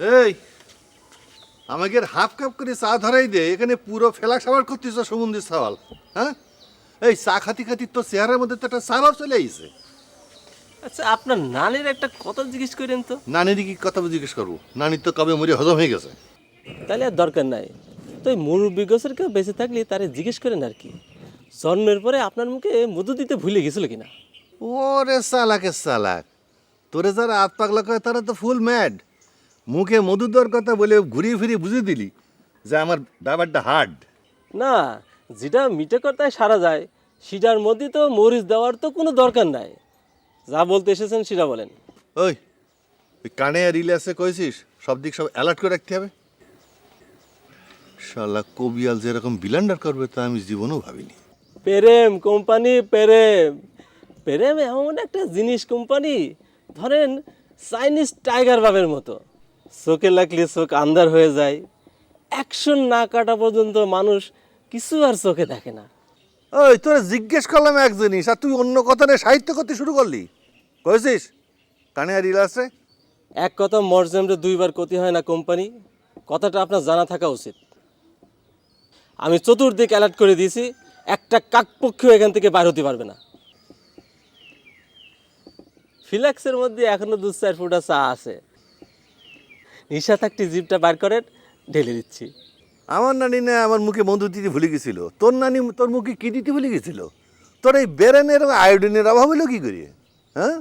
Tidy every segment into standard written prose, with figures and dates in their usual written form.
এই আমাকে half cup করে চা ধরাই দে, এখানে পুরো ফেলা সাবার করতেছ সমুদ্রের সাওয়াল। হ্যাঁ, এই চা খাতি খাতি তো চেহারার মধ্যে তো একটা সাবাব চলে আইছে। আচ্ছা, আপনার নানির একটা কথা জিজ্ঞেস করেন তো। নানির কি কথা জিজ্ঞেস করবো? নানির তো কবে মরে হজম হয়ে গেছে। তাহলে আর দরকার নাই। তো এই মুরব্বী গোছের কেউ বেঁচে থাকলে তারে জিজ্ঞেস করেন আর কি, জন্মের পরে আপনার মুখে মধু দিতে ভুলে গেছিল কিনা। ওরে চালাকে চালাক, তোরে যারা হাত পাগলা করে তারা তো ফুল ম্যাড। মুখে মধু দেওয়ার কথা বলে ঘুরিয়ে ফিরিয়ে বুঝিয়ে দিলি যে আমার ব্যাপারটা হার্ড। না, যেটা মিটে কথায় সারা যায় সেটার মধ্যে তো মরিচ দেওয়ার তো কোনো দরকার নাই। যা বলতে এসেছেন সেটা বলেন। ওই কানে আর রিলাসে কইছিস সব দিক সব অ্যালার্ট করে রাখতে হবে। শালা কবিয়াল যেরকম বিলান্ডার করবে তা আমি জীবনেও ভাবিনি। প্রেম কোম্পানি, প্রেম প্রেম এমন একটা জিনিস কোম্পানি, ধরেন চাইনিজ টাইগার বাবের মতো, চোখে লাগলে চোখ আন্ধার হয়ে যায়। অ্যাকশন না কাটা পর্যন্ত মানুষ কিছু আর চোখে দেখে না। ওই তোরা জিজ্ঞেস করলাম এক জিনিস আর তুই অন্য কথা নিয়ে সাহিত্য করতে শুরু করলি। কইছিস কানে আর রিলাসে? এক কথা মরজেমরে দুইবার ক্ষতি হয় না কোম্পানি, কথাটা আপনার জানা থাকা উচিত। আমি চতুর্দিক অ্যালার্ট করে দিয়েছি, একটা কাকপক্ষীও এখান থেকে বাইর হতে পারবে না। ফিলাক্সের মধ্যে এখনো 2-4 ফুটা চা আছে, নিশা থাকতে জিপটা বার করেন, ঢেলে দিচ্ছি। আমার নানি না আমার মুখে মধু দিতে ভুলে গেছিল, তোর নানি তোর মুখে কি দিতে ভুলে গেছিল? তোর এই বেরেনের আয়োডিনের অভাব হলো কি করি? হ্যাঁ,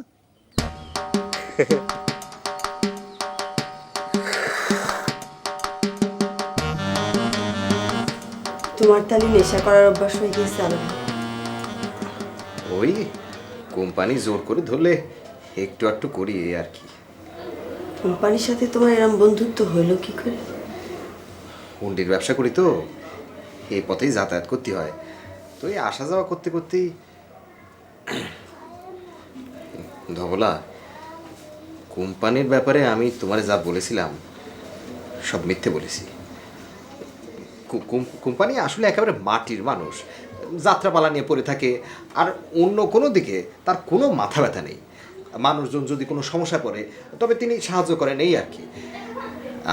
তোমার তাহলে নেশা করার অভ্যাস হয়ে গেছে আলো। ওই কোম্পানি জোর করে ধরলে একটু একটু করি এই আর কি। কোম্পানির সাথে তোমার এরম বন্ধুত্ব হইলো কি করে? হুন্ডির ব্যবসা করি তো, এই পথেই যাতায়াত করতে হয়, তো এই আসা যাওয়া করতে করতেই। ধবলা, কোম্পানির ব্যাপারে আমি তোমারে যা বলেছিলাম সব মিথ্যে বলেছি। কোম্পানি আসলে একেবারে মাটির মানুষ, যাত্রাপালা নিয়ে পড়ে থাকে, আর অন্য কোনো দিকে তার কোনো মাথা ব্যথা নেই। মানুষজন যদি কোনো সমস্যায় পড়ে তবে তিনি সাহায্য করেন, এই আর কি।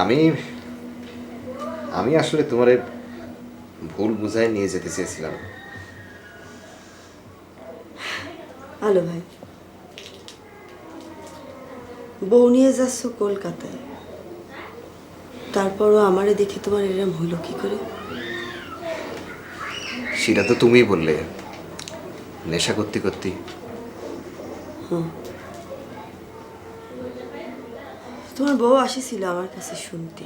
আমি আমি আসলে তোমারে ভুল বুঝায় নিয়ে যেতে চেয়েছিলাম। আলো ভাই, বউ নিয়ে যাচ্ছ কলকাতায়, তারপরও আমারে দেখে তোমার এরম হইলো কি করে? সেটা তো তুমিই বললে, নেশা করতে করতে। তোমার বউ আসেছিল আমার কাছে শুনতে।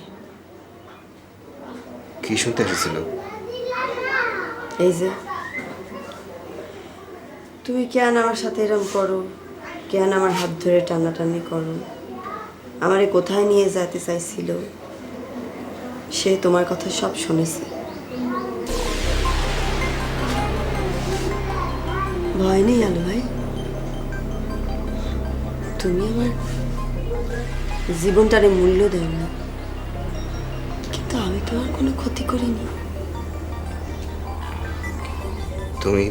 কি শুনতে এসেছিল? এই যে তুমি কেন আমার সাথে এরম করো, কেন আমার হাত ধরে টানাটানি করো, আমারে কোথায় নিয়ে যেতে চাইছিল, সে তোমার কথা সব শুনেছে। ভয় নেই আলো ভাই, তুমি আমার জীবনটারে মূল্য দেও না, কিন্তু আমি তোমার কোনো ক্ষতি করিনি। তুমি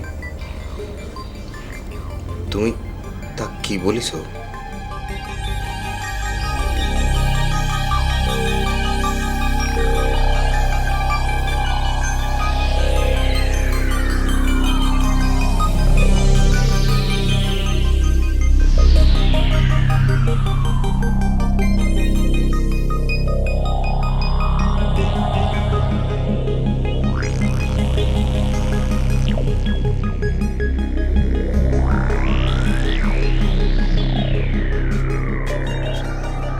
তুমি তা কি বলিস?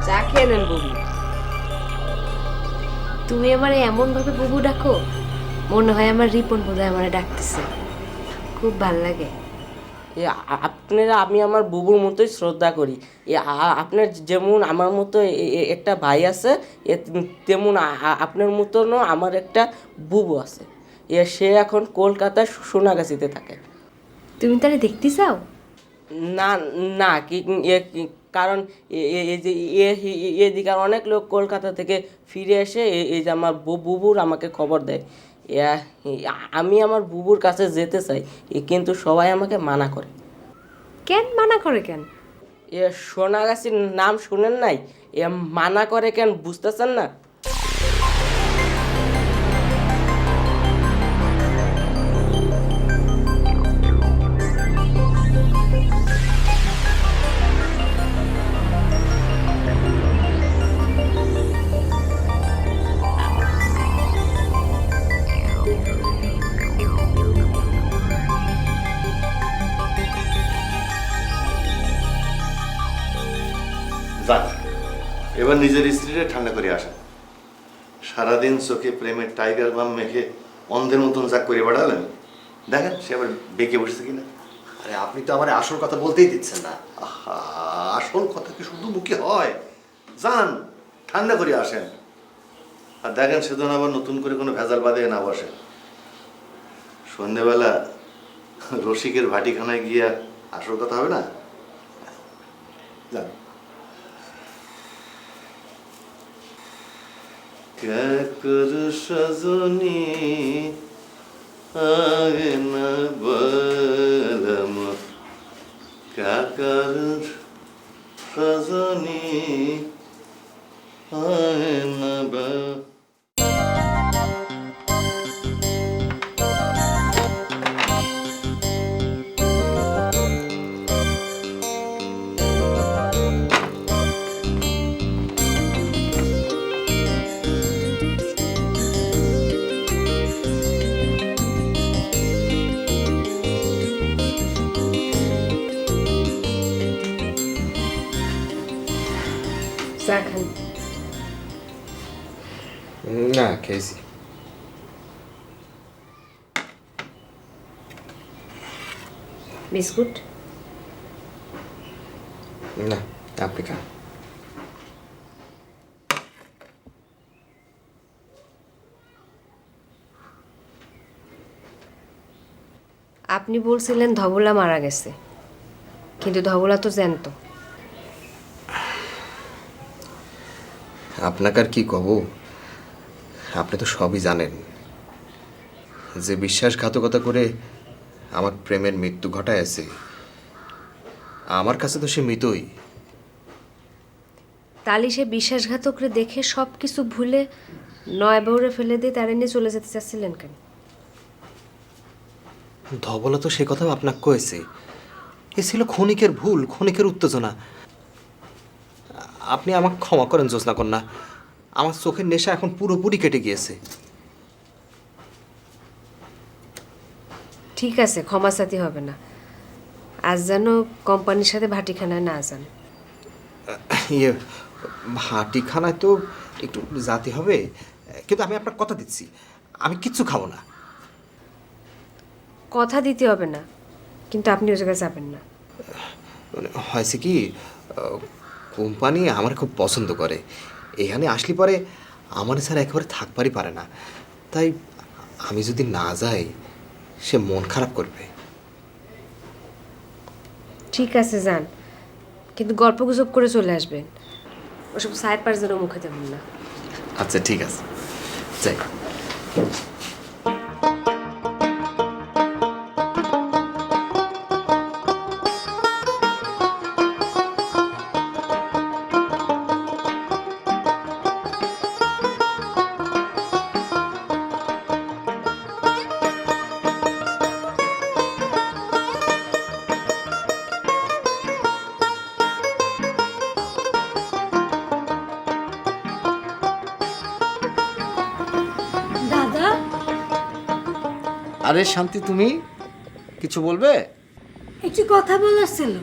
চা খেয়ে নেন বুবু। তুমি আমারে এমন ভাবে বুবু ডাকো, মনে হয় আমার রিপন বোধহয় আমারে ডাকতেছে। খুব ভাল লাগে। আপনারা, আমি আমার বুবুর মতোই শ্রদ্ধা করি। আপনার যেমন আমার মতো একটা ভাই আছে, তেমন আপনার মতনও আমার একটা বুবু আছে। সে এখন কলকাতার সোনাগাছিতে থাকে। তুমি তারে দেখতে চাও? না না, কারণ এই যে এদিকে অনেক লোক কলকাতা থেকে ফিরে এসে এই যে আমার বুবুর আমাকে খবর দেয়। আমি আমার বুবুর কাছে যেতে চাই, কিন্তু সবাই আমাকে মানা করে। কেন মানা করে কেন? এ সোনাগাছির নাম শুনেন নাই? এ মানা করে কেন বুঝতেছেন না? যাক, এবার নিজের স্ত্রীরে ঠান্ডা করে আসেন। সারাদিন চোখে প্রেমের টাইগার বাম মেখে অন্ধের মতন যা করে বাড়ালেন, দেখেন সে আবার বেঁকে বসেছে কিনা। আরে আপনি তো আমার আসল কথা বলতেই দিচ্ছেন না। আহা, আসল কথা কি শুধু মুখে হয়? যান, ঠান্ডা করে আসেন। আর দেখেন সেদিন আবার নতুন করে কোনো ভেজাল বাদে না বসে। সন্ধেবেলা রসিকের ভাটিখানায় গিয়া আসল কথা হবে না? যান। क्या करूं सजनी आगे न बलम, क्या करूं सजनी आगे न बलम। চা খান। না, খেয়েছি। বিস্কুট? না, আপনি খান। আপনি বলছিলেন ধবলা মারা গেছে, কিন্তু ধবলা তো জ্যান্ত। আপনাকে আর কি কব, আপনি তো সবই জানেন। যে বিশ্বাসঘাতকতা করে আমার প্রেমের মৃত্যু ঘটায় আছে, আমার কাছে তো সে মৃতই। তালি সে বিশ্বাসঘাতকরে দেখে সব কিছু ভুলে নয় বউরে ফেলে দিয়ে তারে নিয়ে চলে যেতে চাচ্ছিলেন কেন? ধবলা তো সে কথাও আপনাকে কয়েছে। এ ছিল ক্ষণিকের ভুল, ক্ষণিকের উত্তেজনা। আপনি আমাকে ক্ষমা করেন জ্যোৎস্না কন্যা, আমার চোখের নেশা এখন পুরোপুরি কেটে গিয়েছে। ঠিক আছে, ক্ষমা চাইতে হবে না। আজ যেন কোম্পানির সাথে ভাটিখানায় না যান। ইয়ে, ভাটিখানায় তো একটু যেতে হবে, কিন্তু আমি আপনার কথা দিচ্ছি আমি কিচ্ছু খাবো না। কথা দিতে হবে না, কিন্তু আপনি ওই জায়গায় যাবেন না। মানে হয়েছে কি, কোম্পানি আমার খুব পছন্দ করে। এখানে আসলে পরে আমার ছাড়া একেবারে থাকবারই পারে না। তাই আমি যদি না যাই সে মন খারাপ করবে। ঠিক আছে যান, কিন্তু গল্প গুজব করে চলে আসবেন। ওসব সাইড পার যেন মুখে দেবেন না। আচ্ছা ঠিক আছে, যাই। দাদা, আরে শান্তি, তুমি কিছু বলবে? একটু কথা বলার ছিল।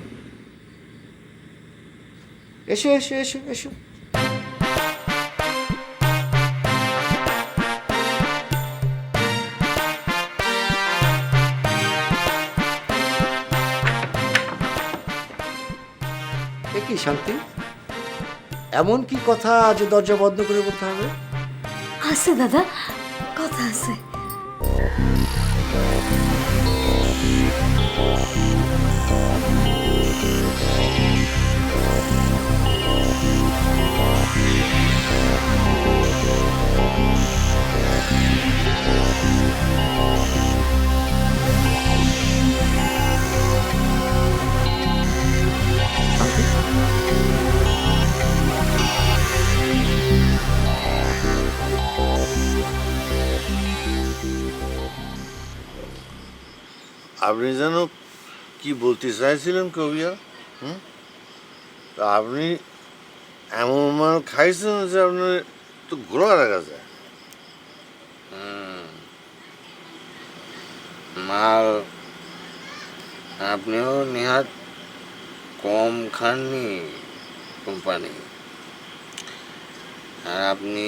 এসো এসো এসো এসো। এ কি শান্তি, এমন কি কথা যে দরজা বন্ধ করে বলতে হবে? আছে দাদা, কথা আছে। শান্তি, আপনি যেন কি বলতে চাইছিলেন কবিয়া? হুম? তা আপনি এমন মাল খাইছেন যে আপনার তো ঘোলা রাখা যায়। মাল আপনিও নেহাত কম খাননি কোম্পানি। আর আপনি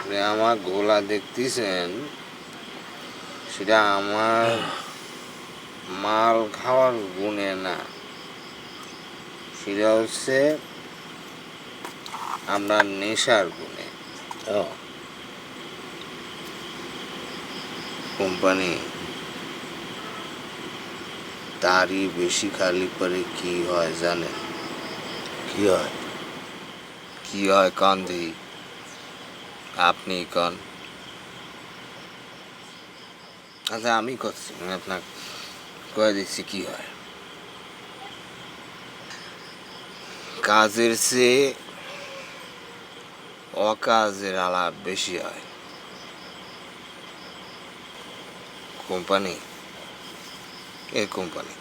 যে আমার গোলা দেখতেছেন সেটা আমার মাল খাওয়ার গুণে না, সেটা হচ্ছে আপনার নেশার গুণে। কোম্পানি তারই বেশি খালি পরে কি হয় জানেন? কি হয়? কি হয় কান দিই, আপনি কান। আচ্ছা আমি করছি, আমি আপনাকে কয়ে দিচ্ছি কি হয়। কাজের চেয়ে অকাজের আলাপ বেশি হয়। কোম্পানি, এ কোম্পানি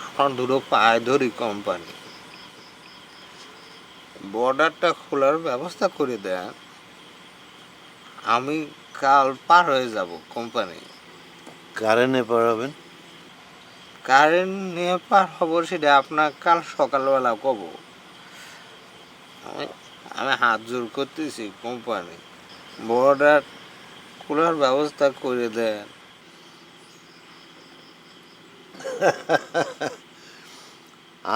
আমার দুটো পায়ে ধরি কোম্পানি, বর্ডারটা খোলার ব্যবস্থা করে দেন, আমি কাল পার হয়ে যাব কোম্পানি। কারেন্টে পাঠাবেন? কারেন্ট নিয়ে পার হব সেটা আপনার কাল সকালবেলা কব। আমি আমি হাত জোর করতেছি কোম্পানি, বর্ডার খোলার ব্যবস্থা করে দেন।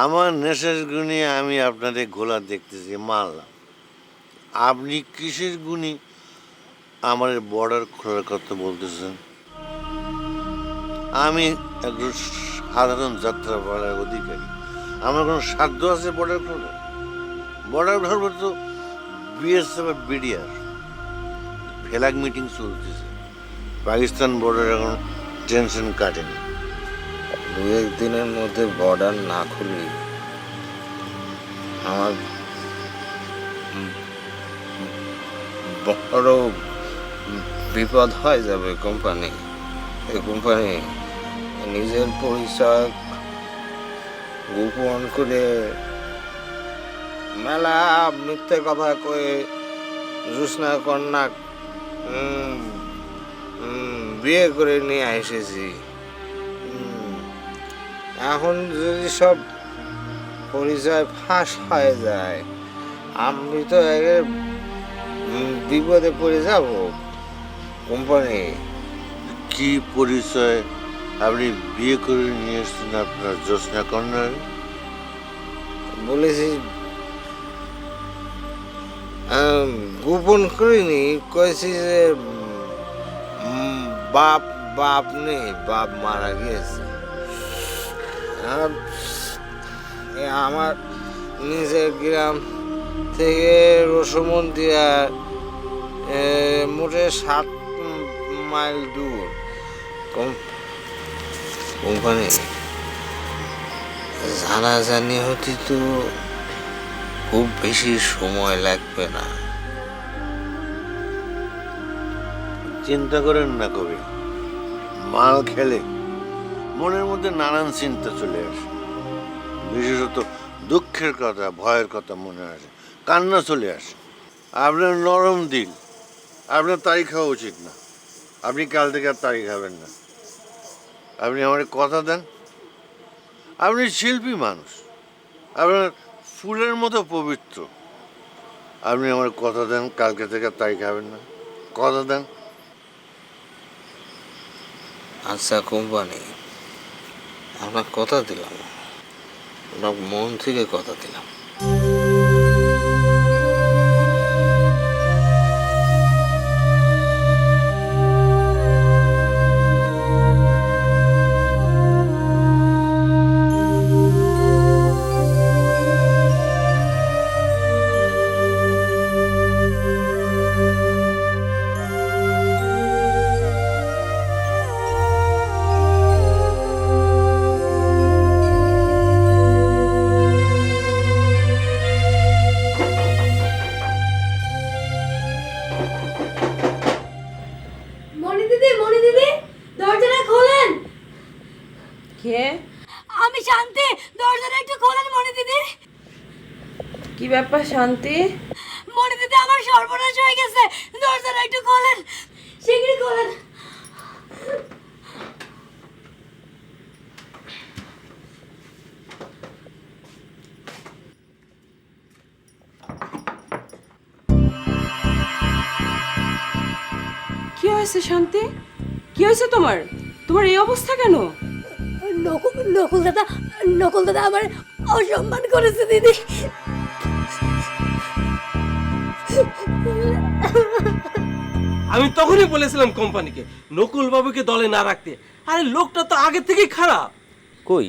আমার নেশার গুণে আমি আপনাদের ঘোলা দেখতেছি, মানলাম। আপনি কিসের গুণী আমার বর্ডার খোলার কথা বলতেছেন? আমি একজন সাধারণ যাত্রাপালার অধিকারী, আমার কোনো সাধ্য আছে বর্ডার খোলার? বর্ডার ধরবো তো বিএসএফ আর বিডিআর। ফ্ল্যাগ মিটিং চলতেছে, পাকিস্তান বর্ডার এখন টেনশন কাটেনি। দু একদিনের মধ্যে বর্ডার না খুললে আমার বড় বিপদ হয়ে যাবে কোম্পানি। এই কোম্পানি নিজের পরিচয় গোপন করে মেলা মিথ্যে কথা কয়ে জ্যোৎস্না কন্যা বিয়ে করে নিয়ে এসেছি। এখন যদি সব পরিচয় ফাঁস হয়ে যায় আমি তো বিপদে পড়ে যাব কোম্পানি। কি পরিচয় আপনি বিয়ে করে নিয়ে এসছেন আপনার জ্যোৎস্না কন্যার? বলেছি গোপন করিনি, কয়েছি যে বাপ বাপ নেই, বাপ মারা গিয়েছে। আমার নিজের গ্রাম থেকে রসমন্দিয়া মোটে 7 মাইল দূর। কোম্পানি জানাজানি হতে তো খুব বেশি সময় লাগবে না। চিন্তা করেন না কবি, মাল খেলে মনের মধ্যে নানান চিন্তা চলে আসে, বিশেষত দুঃখের কথা, ভয়ের কথা মনে আসে, কান্না চলে আসে। আপনার নরম দিল, আপনার তারি খাওয়া উচিত না। আপনি কাল থেকে আর তারি খাবেন না। আপনি আমার কথা দেন, আপনি শিল্পী মানুষ, আপনার ফুলের মতো পবিত্র। আপনি আমার কথা দেন, কালকে থেকে আর তারি খাবেন না। কথা দেন। আচ্ছা কোম্পানি, আপনার কথা দিলাম, আপনার মন থেকে কথা দিলাম। কি ব্যাপার শান্তি? মনে দিতে আমার সর্বনাশ হয়ে গেছে, দরজাটা একটু খোলেন, শিগগিরই খোলেন। কি হয়েছে শান্তি? কি হয়েছে তোমার? তোমার এই অবস্থা কেন? নকুল দাদা আমার অসম্মান করেছে দিদি। আমি তখনই বলেছিলাম কোম্পানিকে নকুল বাবুকে দলে না রাখতে। আরে লোকটা তো আগে থেকেই খারাপ। কই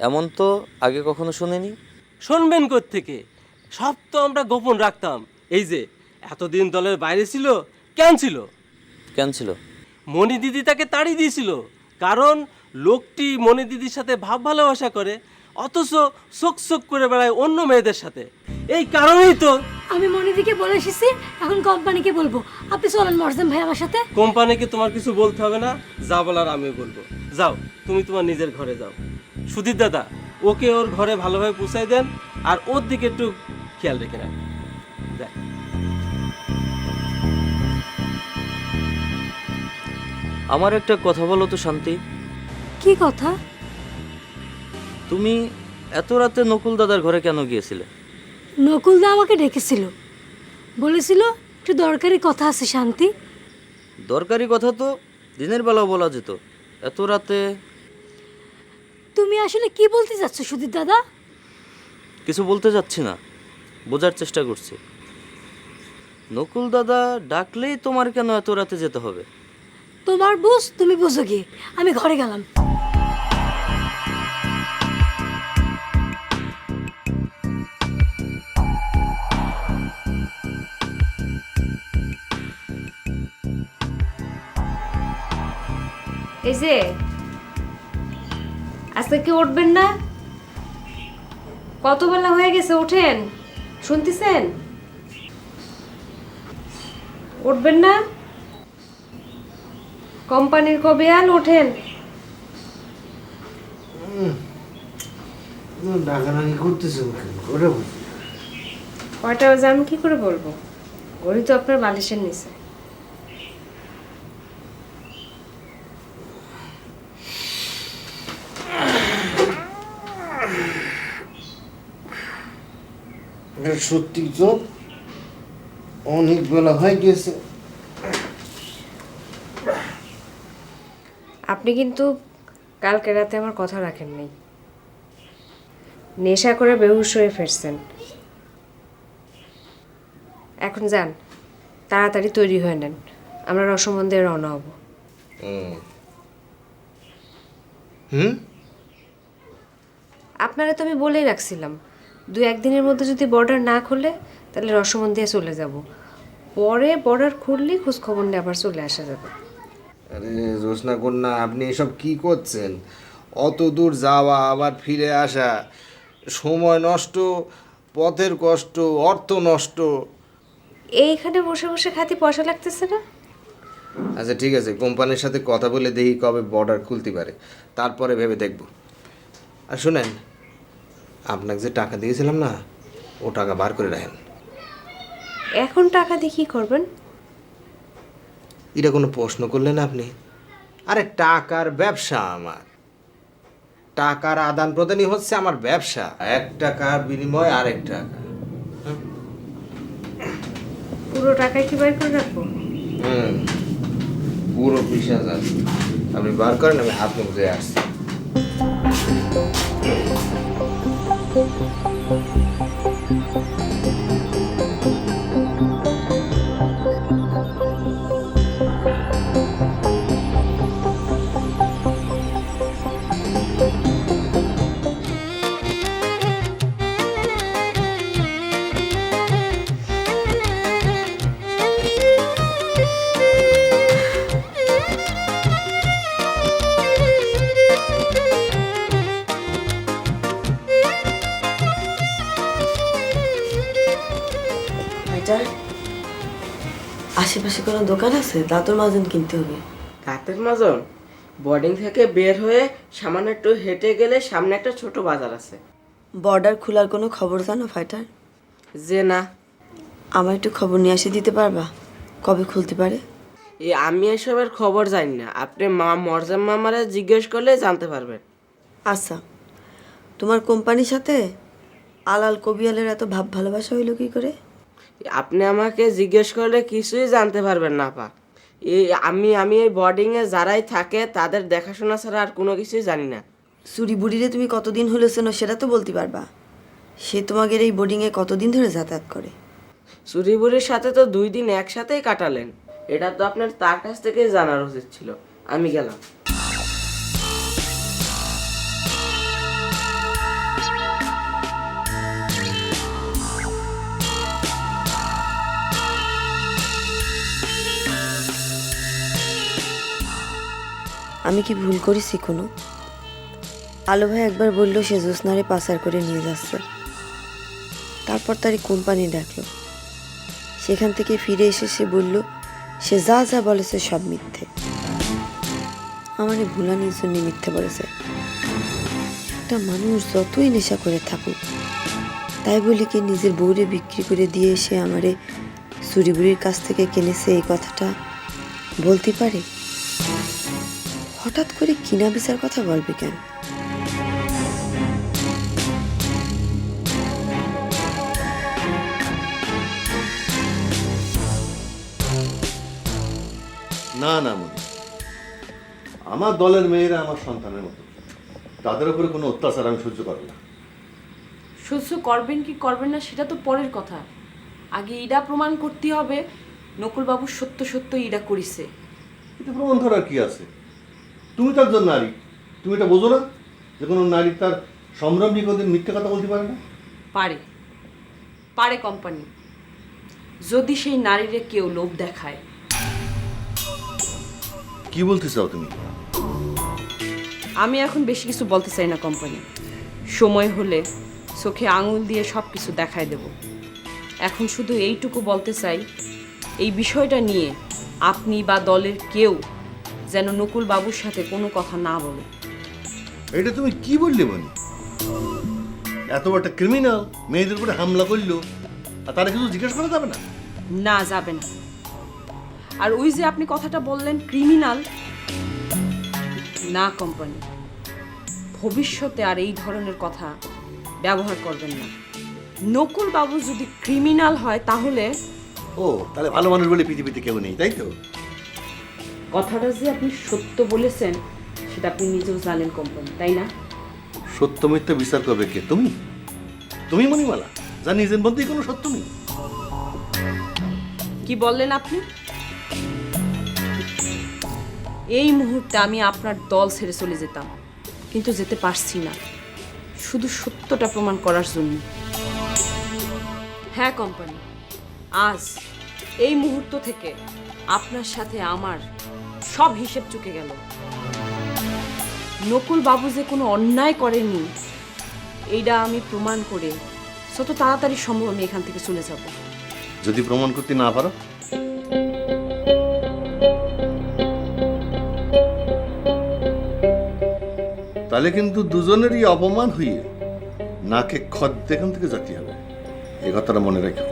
এমন তো আগে কখনো শুনিনি। শুনবেন থেকে সব তো আমরা গোপন রাখতাম। এই যে এতদিন দলের বাইরে ছিল, কেন ছিল? কেন ছিল? মণি দিদি তাকে তাড়িয়ে দিয়েছিল, কারণ লোকটি মণি দিদির সাথে ভাব ভালোবাসা করে, অথচ শোক শোক করে বেড়ায় অন্য মেয়েদের সাথে। এই কারণেই তো আমি মনিদিকে বলে এসেছি, এখন কোম্পানিকে বলবো। আপনি চলেন মরজাম ভাই আমার সাথে। কোম্পানিকে তোমার কিছু বলতে হবে না, যা বলার আমি বলবো। যাও, তুমি তোমার নিজের ঘরে যাও। সুধীর দাদা, ওকে ওর ঘরে ভালোভাবে পৌঁছাই দেন, আর ওর দিকে একটু খেয়াল রেখে নেন। দেখ, আমার একটা কথা বলো তো শান্তি। কি কথা? তুমি এত রাতে নকুল দাদার ঘরে কেন গিয়েছিলে? নকুলদা আমাকে ডেকেছিল, বলেছিল একটু দরকারি কথা আছে শান্তি। দরকারি কথা তো দিনের বেলাও বলা যেত, এত রাতে? তুমি আসলে কি বলতে চাচ্ছ সুধীর দাদা? কিছু বলতে যাচ্ছি না, বোঝার চেষ্টা করছি। নকুল দাদা ডাকলেই তোমার কেন এত রাতে যেতে হবে? তোমার বুঝ, তুমি বুঝো কি। আমি ঘরে গেলাম। এই যে আজকে কি উঠবেন না? কত বেলা হয়ে গেছে, ওঠেন। শুনতেছেন? উঠবেন না? কোম্পানির কবে আল, ওঠেন। ডাকাডাকি করতেছে ওটা বুঝি। কয়টা বাজে আমি কি করে বলবো? ঘড়ি তো আপনার বালিশের নিচে। সত্যি তো অনেক বেলা হয়ে গেছে। আপনি কিন্তু কালকে রাতে আমার কথা রাখেন নাই, নেশা করে বেহুশ হয়ে ফিরছেন। এখন যান, তাড়াতাড়ি তৈরি হয়ে নেন, আমরা রসমন্দিরে রওনা হব। আপনারা তো আমি বলেই রাখছিলাম, 2-1 দিনের মধ্যে যদি বর্ডার না খুলে তাহলে রসমন্দিরে চলে যাব। পরে বর্ডার খুললেই খোঁজ খবর নিয়ে আবার চলে আসা যাবে। আরে জোসনা কন্যা, আপনি এসব কি করছেন? অত দূর যাওয়া আবার ফিরে আসা, সময় নষ্ট, পথের কষ্ট, অর্থ নষ্ট। এইখানে বসে বসে খাতি পয়সা লাগতেছে না? আচ্ছা ঠিক আছে, কোম্পানির সাথে কথা বলে দেখি কবে বর্ডার খুলতে পারে, তারপরে ভেবে দেখব। আর শুনেন, আপনাকে যে টাকা দিয়েছিলাম না, ও টাকা বার করে রাখেন। এখন টাকা দিয়ে কি করবেন? এটা কোনো প্রশ্ন করলেন আপনি? আরে টাকার ব্যবসা আমার, টাকার আদান প্রদানই হচ্ছে আমার ব্যবসা। 1 টাকার বিনিময়ে আরেক টাকা। পুরো টাকায় কি বার করে রাখবো? পুরো 20,000 আপনি বার করেন, আমি হাত মুখে আসছি। আশেপাশে কোনো দোকান আছে? দাঁতের মাজন কিনতে হবে। দাঁতের মাজন? বোর্ডিং থেকে বের হয়ে সামান্য একটু হেঁটে গেলে সামনে একটা ছোট বাজার আছে। বর্ডার খোলার কোনো খবর জানো ফাইটার? যে না, আমার একটু খবর নিয়ে এসে দিতে পারবা কবে খুলতে পারে? আমি এসবের খবর জানি না, আপনি মরজাম মামারা জিজ্ঞেস করলে জানতে পারবেন। আচ্ছা, তোমার কোম্পানির সাথে আলাল কবিয়ালের এত ভাব ভালোবাসা হইলো কি করে? আপনি আমাকে জিজ্ঞেস করলে কিছুই জানতে পারবেন না আপা। আমি এই বোর্ডিংয়ে যারাই থাকে তাদের দেখাশোনা ছাড়া আর কোনো কিছুই জানি না। চুরি বুড়িরে তুমি কতদিন হলো চেনো সেটা তো বলতে পারবা। সে তোমাদের এই বোর্ডিংয়ে কতদিন ধরে যাতায়াত করে? চুরিবুরির সাথে তো 2 দিন একসাথেই কাটালেন, এটা তো আপনার তার কাছ থেকেই জানার উচিত ছিল। আমি গেলাম। আমি কি ভুল করেছি কোনো? আলো ভাই একবার বললো সে জ্যোৎস্নারে পাচার করে নিয়ে যাচ্ছে, তারপর তার কোম্পানি ডাকলো, সেখান থেকে ফিরে এসে সে বলল সে যা যা বলেছে সব মিথ্যে, আমারে ভুলানির জন্য মিথ্যে বলেছে। একটা মানুষ যতই নেশা করে থাকুক, তাই বলি কি নিজের বউরে বিক্রি করে দিয়ে সে আমারে চুরি বুড়ির কাছ থেকে কিনেছে এই কথাটা বলতে পারে? হঠাৎ করে কিনা বেচার কথা বলবে কেন? না না মনি, আমার দলের মেয়েরা আমার সন্তানের মতো, তাদের উপরে কোনো অত্যাচার আমি সহ্য করব না। সহ্য করবেন কি করবেন না সেটা তো পরের কথা, আগে ইডা প্রমাণ করতে হবে নকুলবাবু সত্য সত্য ইডা করিছে। এটা প্রমাণ করার কি আছে? তুমি তো একজন নারী, তুমি এটা বোঝো না যে কোনো নারী তার সম্ভ্রম নিয়ে কোনোদিন মিথ্যে কথা বলতে পারে না? পারে পারে কোম্পানি, যদি সেই নারীরে কেউ লোভ দেখায়। কি বলতে চাও তুমি? আমি এখন বেশি কিছু বলতে চাই না কোম্পানি, সময় হলে চোখে আঙুল দিয়ে সব কিছু দেখায় দেব। এখন শুধু এইটুকু বলতে চাই, এই বিষয়টা নিয়ে আপনি বা দলের কেউ যেন নকুল বাবুর সাথে কোনো কথা না বলে। এটা তুমি কি বললে বনি? এত বড় একটা ক্রিমিনাল মেয়েদের উপরে হামলা করলো, আর তারা কিছু জিজ্ঞেস করা যাবে না? না, যাবে না। আর ওই যে আপনি কথাটা বললেন ক্রিমিনাল, না কোম্পানি, ভবিষ্যতে আর এই ধরনের কথা ব্যবহার করবেন না। নকুল বাবু যদি ক্রিমিনাল হয় তাহলে ও, তাহলে ভালো মানুষ বলে পৃথিবীতে কেউ নেই, তাই তো? কথাটা যে আপনি সত্য বলেছেন সেটা আপনি নিজেও জানেন কোম্পানি, তাই না? সত্য মিথ্যা বিচার করবে কে? তুমি? তুমি মণিমালা, যা নিজের মধ্যেই কোনো সত্য নেই। কি বললেন আপনি? এই মুহূর্তে আমি আপনার দল ছেড়ে চলে যেতাম, কিন্তু যেতে পারছি না, শুধু সত্যটা প্রমাণ করার জন্য। হ্যাঁ কোম্পানি, আজ এই মুহূর্ত থেকে আপনার সাথে আমার সব হিসেব চুকে গেল। নকুল বাবু যে কোনো অন্যায় করেনি এইটা আমি প্রমাণ করে যত তাড়াতাড়ি সম্ভব আমি এখান থেকে চলে যাব। যদি প্রমাণ করতে না পারো? তাহলে কিন্তু দুজনেরই অপমান হয়ে নাকে খদ্দ এখান থেকে যেতে হবে, এই কথাটা মনে রেখো।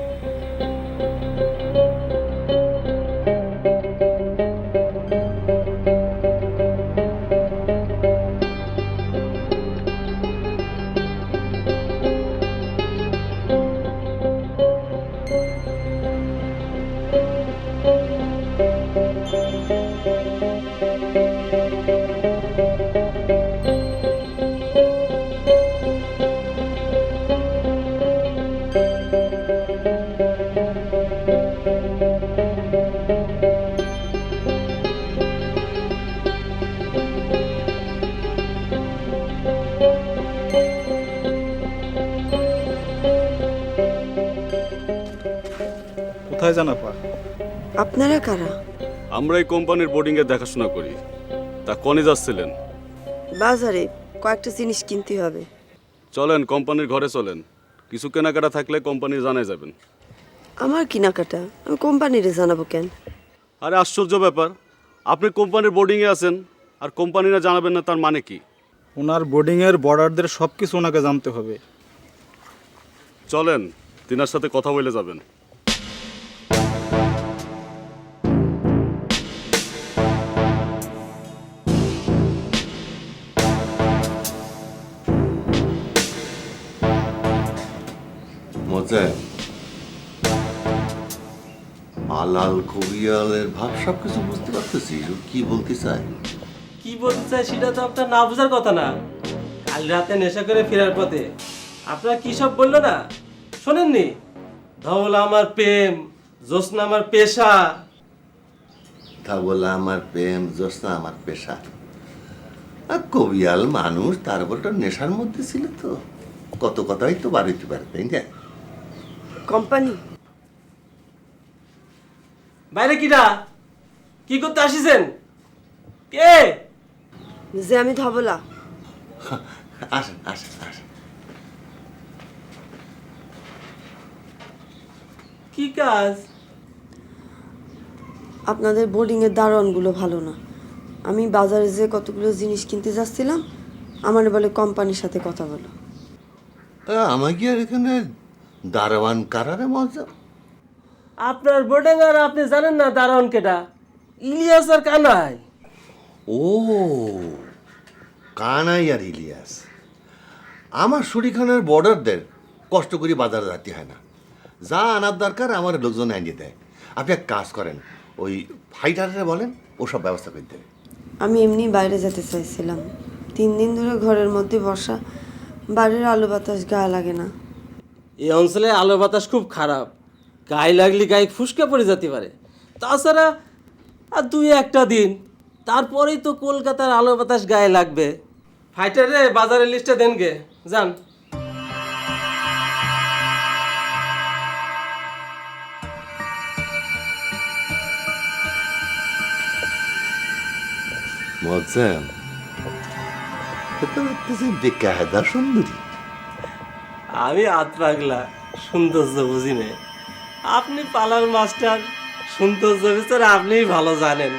কোথায় জানা পা? আপনারা কারা? আমরা এই কোম্পানির বোর্ডিংয়ে দেখাশোনা করি। তা কনে যাচ্ছিলেন? বাজারে কয়েকটা জিনিস কিনতে হবে। চলেন কোম্পানির ঘরে চলেন, কিছু কেনাকাটা থাকলে কোম্পানি জানাই যাবেন। আমার কেনাকাটা আমি কোম্পানিরে জানাবো কেন? আরে আশ্চর্য ব্যাপার, আপনি কোম্পানির বোর্ডিংয়ে আছেন আর কোম্পানিরা জানাবেন না, তার মানে কি? ওনার বোর্ডিংয়ের বর্ডারদের সব কিছু ওনাকে জানতে হবে। চলেন তিনার সাথে কথা বলে যাবেন। মজা আলাল কবিয়ালের ভাব সবকিছু বুঝতে পারতেছি, ও কি বলতে চায়। কি বলতে চাই সেটা তো আপনার না বোঝার কথা না। কাল রাতে নেশা করে ফেরার পথে আপনারা কি সব বললো না, শোনেননি? ধবল আমার প্রেম, জ্যোৎস্না আমার পেশা। তা বলে আমার প্রেম, জ্যোৎস্না আমার পেশা। আর কবিয়াল মানুষ, তার বলটা নেশার মধ্যে ছিল তো, কত কথাই তো বাড়িতে পারে, তাই না? কোম্পানি বাইরে কিরা কি করতে আসিছেন? কে? যে আমি ধবলা। আসেন আসেন আসেন। কি কাজ? আপনাদের বোর্ডিংয়ের দারোয়ানগুলো ভালো না। আমি বাজারে যে কতগুলো জিনিস কিনতে যাচ্ছিলাম, আমার বলে কোম্পানির সাথে কথা বলো। আমাকে আর এখানে দারোয়ান কারারে মজা। আপনার বোর্ডিং আর আপনি জানেন না দারোয়ান কেটা? ইলিয়াস আর কানাই। ও কানাই আর ইলিয়াস। আমার শরীখানের বর্ডারদের কষ্ট করে বাজারে যেতে হয় না, যা আনার দরকার আমার লোকজন আনিয়ে দেয়। আপনি এক কাজ করেন, ওই ফাইটারে বলেন ও সব ব্যবস্থা করে দেবে। আমি এমনি বাইরে যেতে চাইছিলাম, 3 দিন ধরে ঘরের মধ্যে বসা, বাইরের আলো বাতাস গায়ে লাগে না। এই অঞ্চলে আলো বাতাস খুব খারাপ, গায়ে লাগলে গায়ে ফুসকে পড়ে যেতে পারে। তাছাড়া আর 2-1টা দিন, তারপরেই তো কলকাতার আলো বাতাস গায়ে লাগবে। ফাইটারে বাজারের লিস্টে দেন গে, যান। মজা বেকায়দা সুন্দরী। আমি হাত পাগলা, সৌন্দর্য বুঝি নে। আপনি পালার মাস্টার, সৌন্দর্য বিচার আপনিই ভালো জানেন।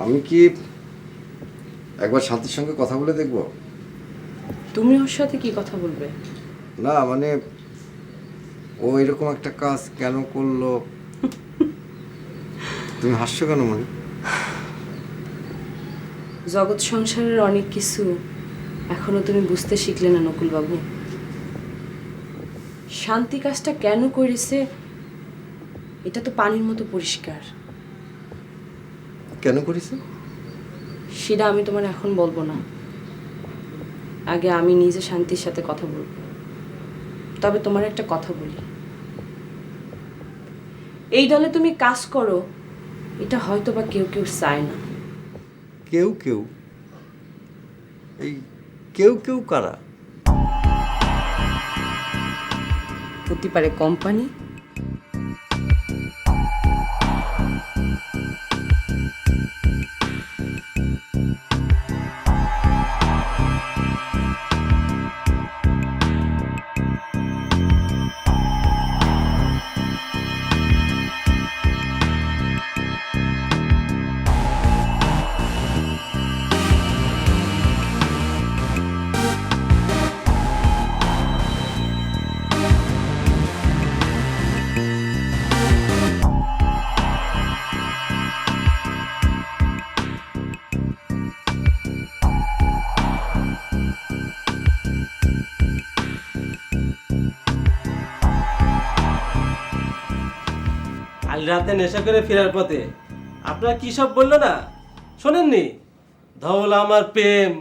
আমি কি একবার শান্তির সঙ্গে কথা বলে দেখব? তুমি ওর সাথে কি কথা বলবে? না মানে ও এরকম একটা কাজ কেন করলো? তুমি হাসছো কেন মনে? জগৎ সংসারের অনেক কিছু এখনো তুমি বুঝতে শিখলে না নকুল বাবু। শান্তি কাজটা কেন করেছে এটা তো পানির মতো পরিষ্কার। কেন করেছে সেটা আমি তোমার এখন বলবো না, আগে আমি নিজে শান্তির সাথে কথা বলবো। তবে তোমার একটা কথা বলি, এই দলে তুমি কাজ করো এটা হয়তো বা কেউ কেউ চায় না। কেউ কেউ? এই কেউ কেউ কারা? হতে পারে কোম্পানি, কাল রাতে নেশা করে ফেরার পথে আপনারা কি সব বললো না, শোনেননি? ধবল আমার প্রেম,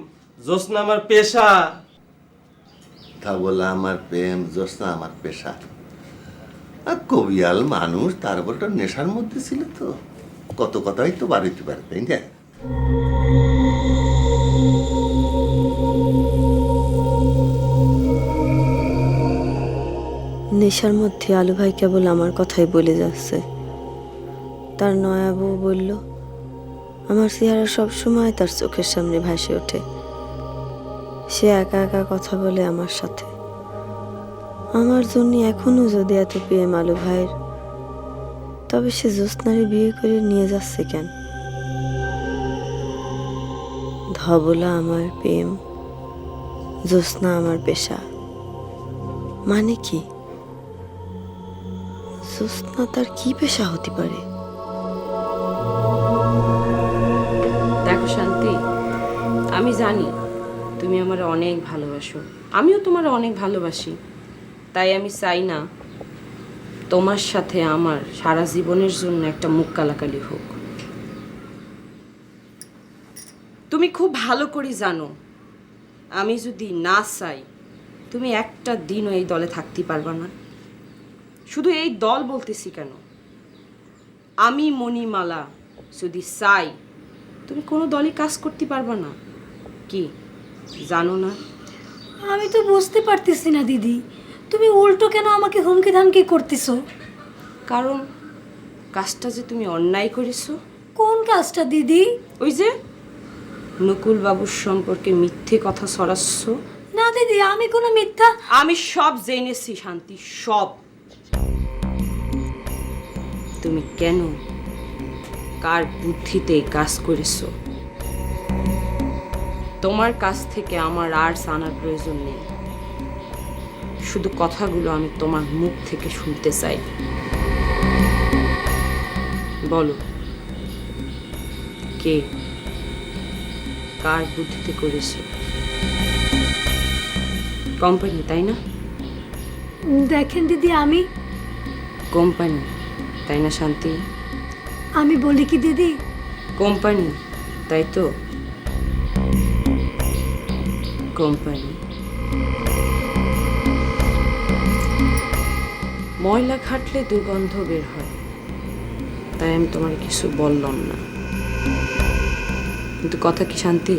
জ্যোৎস্না আমার পেশা। তা বলে আমার প্রেম, জ্যোৎস্না আমার পেশা। আর কবিয়াল মানুষ, তার বলটা নেশার মধ্যে ছিল তো, কত কথাই তো বাড়িতে পারে, তাই না? নেশার মধ্যে আলু ভাই কেবল আমার কথাই বলে যাচ্ছে। তার নয়া বউ বলল, আমার চেহারা সবসময় তার চোখের সামনে ভাসে ওঠে। সে একা একা কথা বলে আমার সাথে। আমার জন্য এখনো যদি এত প্রেম আলু ভাইয়ের, তবে সে জ্যোৎস্নারে বিয়ে করে নিয়ে যাচ্ছে কেন? ধবলা আমার প্রেম, জ্যোৎস্না আমার পেশা, মানে কি? জ্যোৎস্না তার কি পেশা হতে পারে? দেখো শান্তি, আমি জানি তুমি আমার অনেক ভালোবাসো, আমিও তোমার অনেক ভালোবাসি। তাই আমি চাই না তোমার সাথে আমার সারা জীবনের জন্য একটা মুখ কালাকালি হোক। তুমি খুব ভালো করে জানো আমি যদি না চাই তুমি একটা দিনও এই দলে থাকতে পারবা না। শুধু এই দল বলতেছি কেন, আমি মণিমালা যদি চাই তুমি কোনো দলই কাজ করতে পারবা না। কি জানো না? আমি তো বুঝতে পারতেছি না দিদি, তুমি উল্টো কেন আমাকে হুমকি ধামকি করতেছো? কারণ কাজটা যে তুমি অন্যায় করেছো। কোন কাজটা দিদি? ওই যে নকুল বাবুর সম্পর্কে মিথ্যে কথা ছড়াচ্ছ। না দিদি, আমি কোনো মিথ্যা। আমি সব জেনেছি শান্তি, সব। তুমি কেন কার বুদ্ধিতে কাজ করেছো। তোমার কাছ থেকে আমার আর জানার প্রয়োজন নেই, শুধু কথাগুলো আমি তোমার মুখ থেকে শুনতে চাই। বলো, কে কার বুদ্ধিতে করেছে? কোম্পানি, তাই না? দেখেন দিদি, আমি কোম্পানি, তাই না শান্তি? আমি বলি কি দিদি, কোম্পানি, তাই তো? কোম্পানি। ময়লা ঘাটলে দুর্গন্ধ বের হয়, তাই আমি তোমার কিছু বললাম না। কিন্তু কথা কি শান্তি,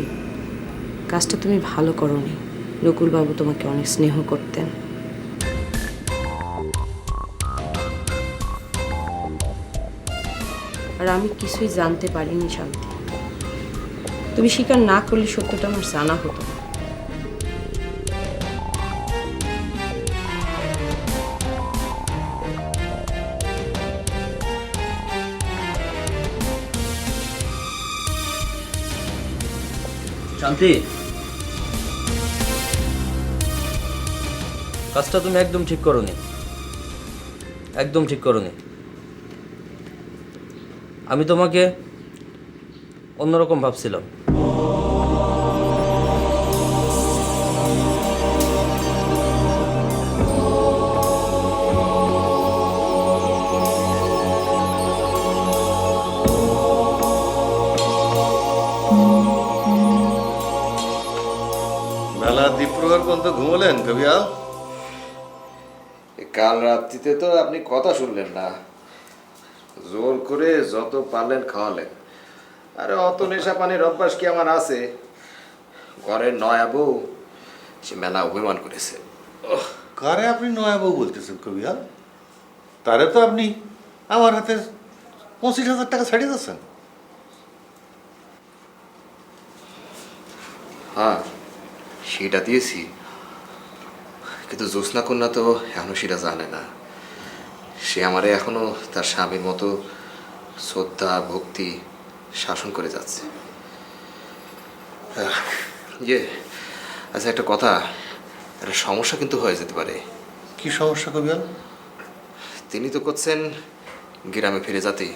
কাজটা তুমি ভালো করোনি। নকুলবাবু তোমাকে অনেক স্নেহ করতেন। আর আমি কিছুই জানতে পারিনি শান্তি। তুমি স্বীকার না করলে সত্যটা আমার জানা হতো না। শান্তি, কাজটা তুমি একদম ঠিক করোনি, একদম ঠিক করোনি। আমি তোমাকে অন্যরকম ভাবছিলাম। মেলা দ্বীপ্রহর পর্যন্ত ঘুমলেন কবিয়াল? কাল রাত্রিতে তো আপনি কথা শুনলেন না, জোর করে যত পারলেন খাওয়ালেন। আরে অত নেশা পানির অভ্যাস কি আমার আছে? ঘরের নয়া বউ সে মেলা অভিমান করেছে। কারে আপনি নয়া বউ বলতেছেন কবিয়াল? তারে তো আপনি আমার হাতে 25,000 টাকা ছাড়িয়ে যাচ্ছেন। হ্যাঁ, সেটা দিয়েছি, কিন্তু জ্যোৎস্না কন্যা তো এখনো সেটা জানে না। সে আমারে এখনো তার স্বামীর মতো শ্রদ্ধা ভক্তি শাসন করে যাচ্ছে। আচ্ছা, একটা কথা, একটা সমস্যা কিন্তু হয়ে যেতে পারে। কি সমস্যা কবিয়াল? তিনি তো করছেন গ্রামে ফিরে যেতে,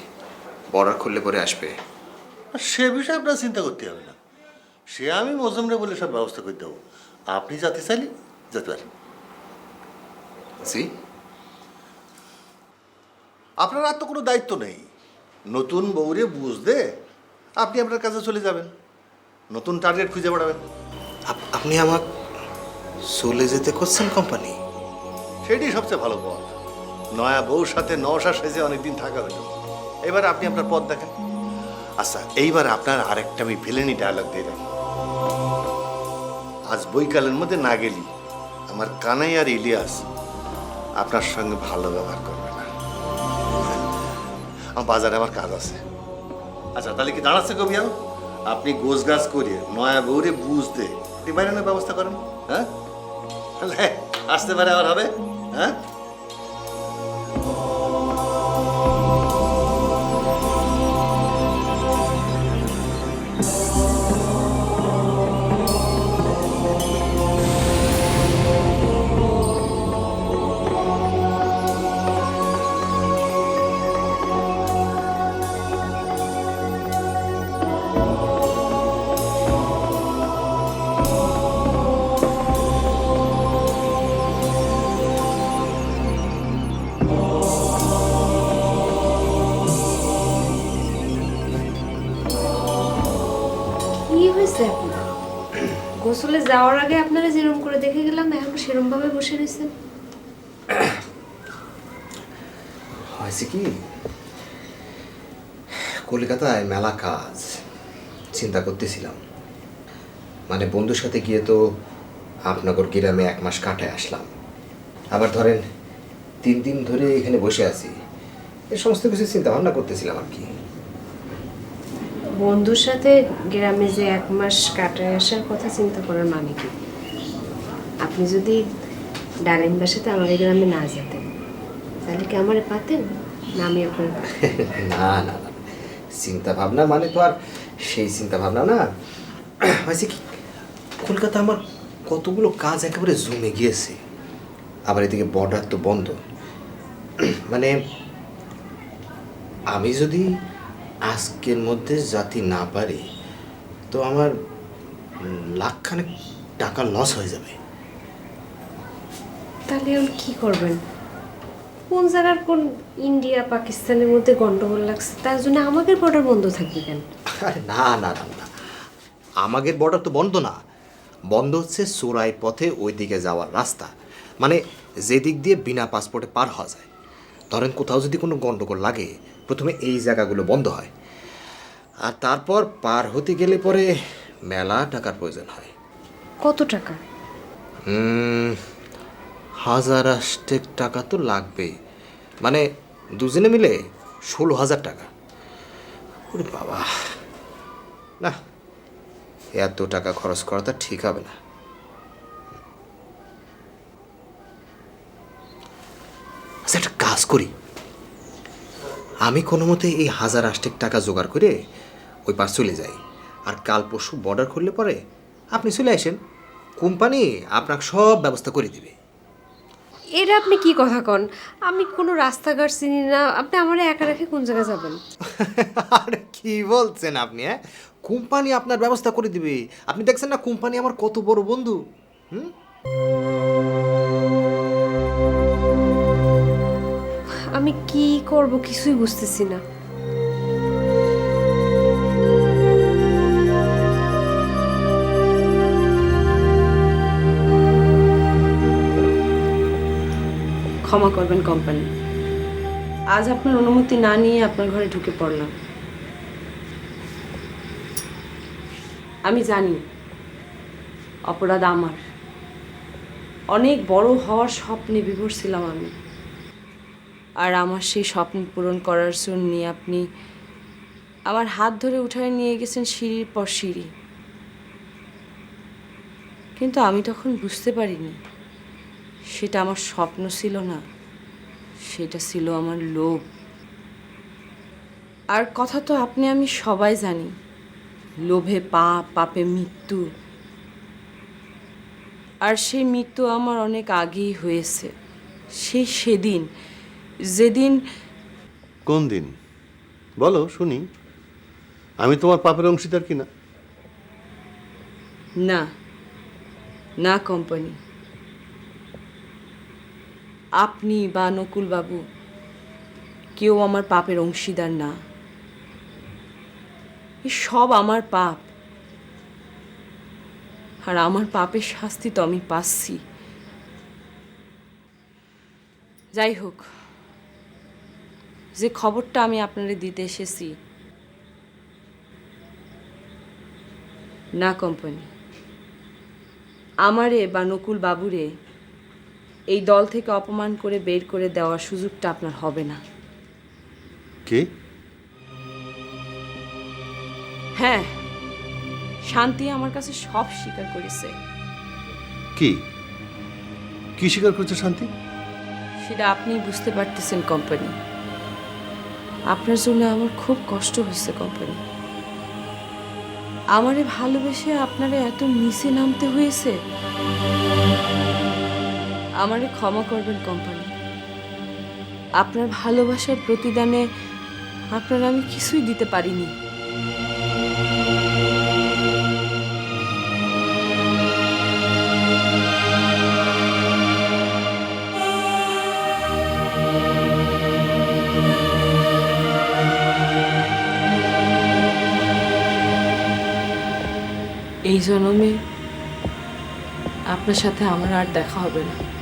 বর্ডার খুললে পরে আসবে। সে বিষয়ে আপনার চিন্তা করতে হবে না, সে আমি মজুমরে বলে সব ব্যবস্থা করে দেবো। আপনি যেতে চাইলে যেতে পারেন। জি, আপনার আর তো কোনো দায়িত্ব নেই। নতুন বউরে বুঝতে আপনি আপনার কাছে চলে যাবেন, নতুন টার্গেট খুঁজে বেড়াবেন। আপনি আমার চলে যেতে করছেন কোম্পানি? সেটাই সবচেয়ে ভালো পথ। নয়া বউর সাথে নশা সেজে অনেকদিন থাকা হলো, এবার আপনি আপনার পথ দেখেন। আচ্ছা, এইবার আপনার আরেকটা আমি ভিলেনি ডায়লগ দিয়ে রাখি। আজ বৈকালের মধ্যে না গেলি আমার কানাই আর ইলিয়াস আপনার সঙ্গে ভালো ব্যবহার করবে না। আমার বাজারে আমার কাজ আছে। আচ্ছা, তাহলে কি দাঁড়াচ্ছে কবিয়াল? আপনি গোছ গাছ করিয়ে নয়া বউরে বুঝতে একটি বাইরানোর ব্যবস্থা করেন। হ্যাঁ, আসতে পারে আবার হবে। হ্যাঁ, কি হয়েছে আপনার? গোসলে যাওয়ার আগে আপনারা যেরকম করে দেখে গেলাম, এখন সেরকম ভাবে বসে রয়েছেন। হয়েছে কি, কলকাতায় মেলা কাজ, চিন্তা করতেছিলাম। মানে বন্ধুর সাথে গিয়ে তো আপনাগর গ্রামে 1 মাস কাটায় আসলাম, আবার ধরেন 3 দিন ধরে এখানে বসে আছি। এই সমস্ত কিছু চিন্তা ভাবনা করতেছিলাম আর কি। বন্ধুর সাথে গ্রামে যে 1 মাস কাটায় আসার কথা চিন্তা করার মানে কি? আপনি যদি ডালিম বাসাতে আমাদের গ্রামে না যেতেন, তাহলে কি আমারে পাতেন না আমি আপনার? না না না, চিন্তা ভাবনা মানে তো আর সেই চিন্তা ভাবনা না। হয়েছে কি, কলকাতা আমার কতগুলো কাজ একেবারে জমে গিয়েছে, আবার এদিকে বর্ডার তো বন্ধ। মানে আমি যদি আজকের মধ্যে জাতি না পারি তো আমার লাখখানেক টাকা লস হয়ে যাবে। তাহলে এখন কি করবেন? কোন জায়গার কোন ইন্ডিয়া পাকিস্তানের মধ্যে গন্ডগোল লাগছে, তার জন্য আমাদের বর্ডার বন্ধ থাকবে কেন? আরে না না না না, আমাদের বর্ডার তো বন্ধ না, বন্ধ হচ্ছে চোরাই পথে ওই দিকে যাওয়ার রাস্তা। মানে যেদিক দিয়ে বিনা পাসপোর্টে পার হওয়া যায়। ধরেন কোথাও যদি কোনো গন্ডগোল লাগে, প্রথমে এই জায়গাগুলো বন্ধ হয়, আর তারপর পার হতে গেলে পরে মেলা টাকার প্রয়োজন হয়। কত টাকা? 1000 টাকা তো লাগবে, মানে দুজনে মিলে 16,000 টাকা। ওরে বাবা, না এত টাকা খরচ করাটা ঠিক হবে না। আচ্ছা, একটা কাজ করি, আমি কোনো মতে এই 1000 টাকা জোগাড় করে ওই পার চলে যাই, আর কাল পরশু বর্ডার খুললে পরে আপনি চলে আসেন, কোম্পানি আপনাকে সব ব্যবস্থা করে দিবে। এটা আপনি কি কথা কন? আমি কোনো রাস্তাঘাট চিনি না, আপনি আমার একা রেখে কোন জায়গায় যাবেন? আরে কি বলছেন আপনি? হ্যাঁ, কোম্পানি আপনার ব্যবস্থা করে দিবে। আপনি দেখছেন না কোম্পানি আমার কত বড় বন্ধু। আমি কি করব কিছুই বুঝতেছি না। ক্ষমা করবেন কোম্পানি, আজ আপনার অনুমতি না নিয়ে আপনার ঘরে ঢুকে পড়লাম। আমি জানি অপরাধ আমার, অনেক বড় হওয়ার স্বপ্নে বিভোর ছিলাম আমি, আর আমার সেই স্বপ্ন পূরণ করার জন্য আপনি আমার হাত ধরে উঠায় নিয়ে গেছেন সিঁড়ির পর সিঁড়ি। কিন্তু আমি তখন বুঝতে পারিনি সেটা আমার স্বপ্ন ছিল না, সেটা ছিল আমার লোভ। আর কথা তো আপনি আমি সবাই জানি, লোভে পাপ, পাপে মৃত্যু। আর সেই মৃত্যু আমার অনেক আগেই হয়েছে, সেদিন যেদিন। কোন দিন বলো শুনি, আমি তোমার পাপের অংশীদার কিনা? না না কোম্পানি, আপনি বা নকুল বাবু কেউ আমার পাপের অংশীদার না। সব আমার পাপ, আর আমার পাপের শাস্তি তো আমি পাচ্ছি। যাই হোক, যে খবরটা আমি আপনারে দিতে এসেছি, না কোম্পানি, আমারে বা নকুল বাবুরে এই দল থেকে অপমান করে বের করে দেওয়ার সুযোগটা আপনার হবে না। কে? হ্যাঁ, শান্তি আমার কাছে সব স্বীকার করেছে। কি কি স্বীকার করছে শান্তি? সেটা আপনিই বুঝতে পারতেছেন কোম্পানি। আপনার জন্য আমার খুব কষ্ট হয়েছে কোম্পানি। আমারে ভালোবেসে আপনারে এত নিচে নামতে হয়েছে। আমারে ক্ষমা করবেন কোম্পানি। আপনার ভালোবাসার প্রতিদানে আপনার আমি কিছুই দিতে পারিনি। এই জন্মে আপনার সাথে আমার আর দেখা হবে না।